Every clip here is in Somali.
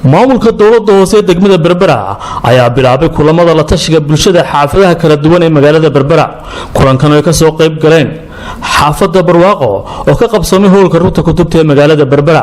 maamulka dowladda hoose ee degmada Berbera ayaa bilaabay kulamada la tashiga bulshada xaafadaha kala duwan ee magaalada Berbera. Kulankan ay ka soo qayb galeen xaafadda Barwaaqo oo ka qabsamay howlka runta kutubta ee magaalada Berbera.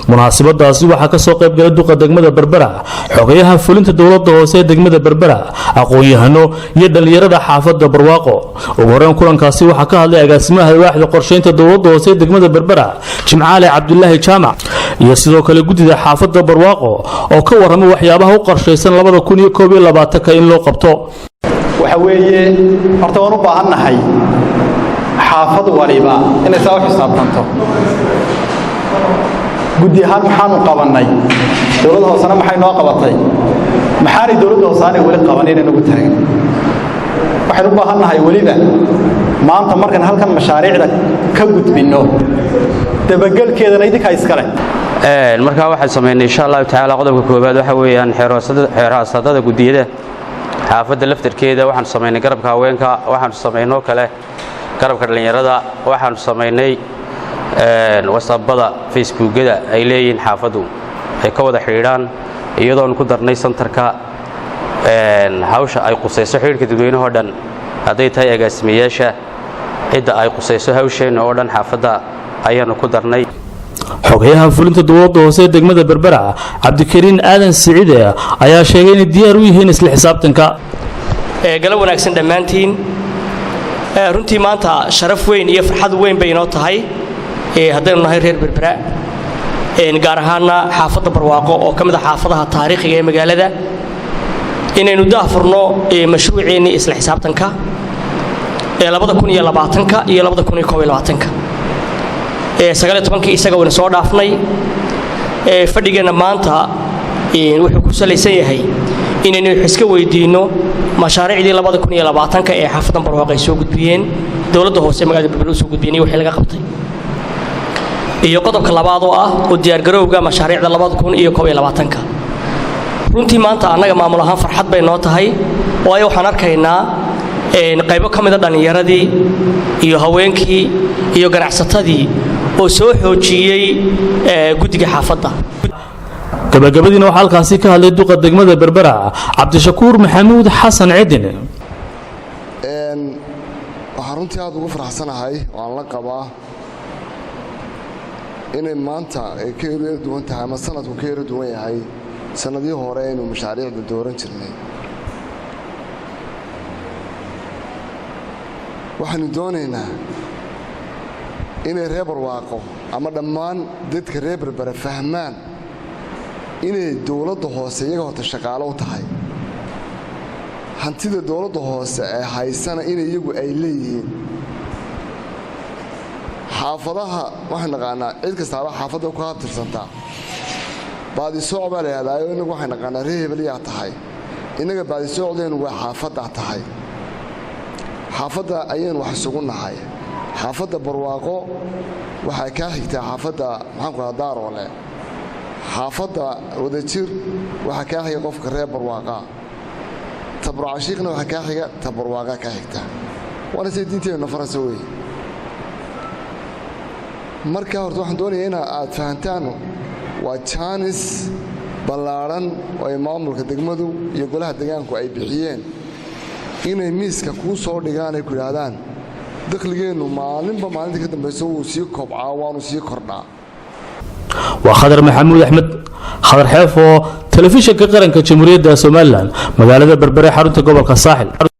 munaasabadaasi waxaa ka soo qayb galay duqa degmada Berbera, xogayaha fulinta dowladda hoose ee degmada Berbera, aqoon-yahano iyo dhalinyarada xaafadda Barwaaqo. ugu horreyn kulankaasi waxaa ka hadlay agaasimaha waaxda qorsheynta dowladda hoose ee degmada Berbera, Jimcaale Cabdullaahi Jaamac, iyo sidoo kale gudida xaafadda Barwaaqo oo ka waramay waxyaabaha u qorsheysan 2021 in loo qabto. waxa weeye horta waan u baahanahay xaafad waliba inay soo xisaabtanto. gudi ahaan maxaanu qabanay, dowladda hoosena maxay noo qabatay, maxaanay dowladda hoosena wali qabaneen inagu taagan. waxaan u baahanahay waliba maanta markan halkan mashaariicda ka gudbino dabagalkeedana idinka iskale. markaa waxaan sameynay insha Allah taala qodobka koobaad waxa weeyaan xeeraasadada gudiyada xaafadda laftirkeeda. waxaan sameynay garabka haweenka, waxaan sameynay kale garabka dhalinyarada, waxaan sameynay wasabada facebookada ay leeyihiin xaafadu ay ka wada xiriiraan, iyadoo ku darnay santarka hawsha ay qusayso xiriirka dadweynaha oo dhan, haday tahay agaasimayaasha cidda ay qusayso hawsheen oo dhan xaafadda ayaanu ku darnay. xogayaha fulinta dowladda hoose ee degmada Berbera, Cabdikariin Aadan Siciide, ayaa sheegay in diyaar u yihiin isla xisaabtanka. galab wanaagsan dhammaantiin. runtii maanta sharaf weyn iyo farxad weyn bay inoo tahay haddaynu nahay reer Berbera, gaar ahaana xaafadda Barwaaqo oo ka mid ah xaafadaha taariikhiga ee magaalada, inaynu daahfurno mashruuceennii isla xisaabtanka 2020 iyo 2021. 19 isaga wayna soo dhaafnay. fadhigeena maanta wuxuu ku salaysan yahay inaynu iska weydiino mashaariicdii 2020 ee xaafadda Barwaaqo ay soo gudbiyeen, dowladda hoose magaalada Berbera soo gudbiyeen wixii laga qabtay, iyo qodobka labaad oo ah u diyaar garowga mashaariicda 2021. runtii maanta annaga maamul ahaan farxad bay noo tahay, waayo waxaan arkaynaa qaybo ka mid ah dhalinyaradii iyo haweenkii iyo ganacsatadii oo soo xoojiyay gudiga xaafadda. gabagabadiina waxaa halkaasi ka hadlay duqa degmada Berbera, Cabdishakuur Maxamuud Xasan Cidin. waxaan runtii aad ugu faraxsanahay oo aan la qabaa inay maanta ay ka yara duwan tahay ama sanadku ka yara duwan yahay sanadii hore inuu mashaariicda dooran jirnay. waxaanu doonaynaa inay reer Barwaaqo ama dhammaan dadka reer Berbera fahmaan inay dowladda hoose iyaga horta shaqaalo u tahay, hantida dowladda hoose ee haysana inay iyagu ay leeyihiin. xaafadaha waxaan naqaanaa cid kastaaba xaafadda ku habtirsantaa, baadisooc baa la yidhahdaayo inagu waxaan naqaanaa reer hebeliyaa tahay, innaga baadisoocdeennu waa xaafaddaa tahay. xaafadda ayaynu wax isugu nahay. xaafadda Barwaaqo waxay kaa xigtaa xaafadda maxaanku ahaa Daaroole, xaafadda Wadajir waxaa kaa xiga qofka reer Barwaaqa, tabracashiiqna waxaa kaa xiga tabarwaaqa kaa xigta. waana say diinteenna farasa wey. marka horta waxaan doonayaa in aad fahantaan waa jaanis ballaaran oo ay maamulka degmadu iyo golaha deegaanku ay bixiyeen inay miiska kuu soo dhigaan ay ku yidhaahdaan dakhligeennu maalinba maalinta ka dambayso wuu sii kobcaa, waanu sii kordhaa. waa Khadar Maxamuud Axmed, Khadar Xeefo, telefishinka qaranka Jamhuuriyadda Soomaaliland, magaalada Berbera, xarunta gobolka Saaxil.